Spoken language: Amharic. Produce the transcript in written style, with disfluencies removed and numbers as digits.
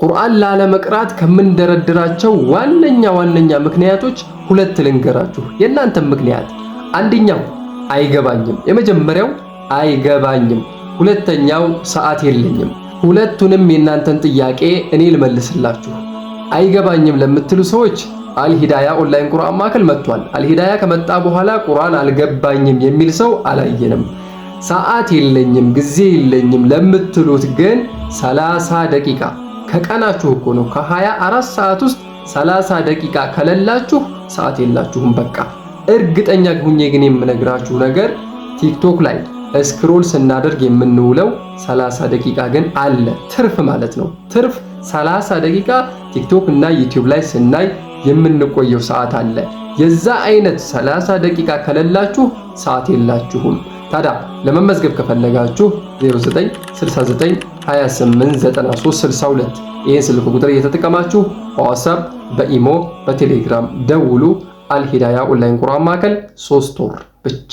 ቁርአን ላለመቅራት ከምንደረድራቸው ዋነኛ ምክንያቶች ሁለት ልንገራችሁ። የእናንተም ምክንያት አንደኛው አይገባኝም፣ የመጀመሪያው አይገባኝም፣ ሁለተኛው ሰዓት የለኝም። ሁለቱንም የእናንተን ጥያቄ እኔ ልመልስላችሁ። አይገባኝም ለምትሉ ሰዎች አልሂዳያ ኦንላይን ቁርአን ማዕከል መጥቷል። አልሂዳያ ከመጣ በኋላ ቁርአን አልገባኝም የሚል ሰው አላየንም። ሰዓት የለኝም ጊዜ የለኝም ለምትሉት ግን 30 ደቂቃ ከቀናችሁ እኮ ነው። ከ24 ሰዓት ውስጥ 30 ደቂቃ ከሌላችሁ ሰዓት የላችሁም በቃ። እርግጠኛ ሁኜ ግን የምነግራችሁ ነገር ቲክቶክ ላይ ስክሮል ስናደርግ የምንውለው 30 ደቂቃ ግን አለ፣ ትርፍ ማለት ነው። ትርፍ 30 ደቂቃ ቲክቶክ እና ዩቲዩብ ላይ ስናይ የምንቆየው ሰዓት አለ። የዛ አይነት 30 ደቂቃ ከሌላችሁ ሰዓት የላችሁም። ታዲያ ለመመዝገብ ከፈለጋችሁ 0969289362 ይህን ስልክ ቁጥር እየተጠቀማችሁ በዋትስአፕ በኢሞ በቴሌግራም ደውሉ። አልሂዳያ ኦንላይን ቁርአን ማዕከል 3 ወር ብቻ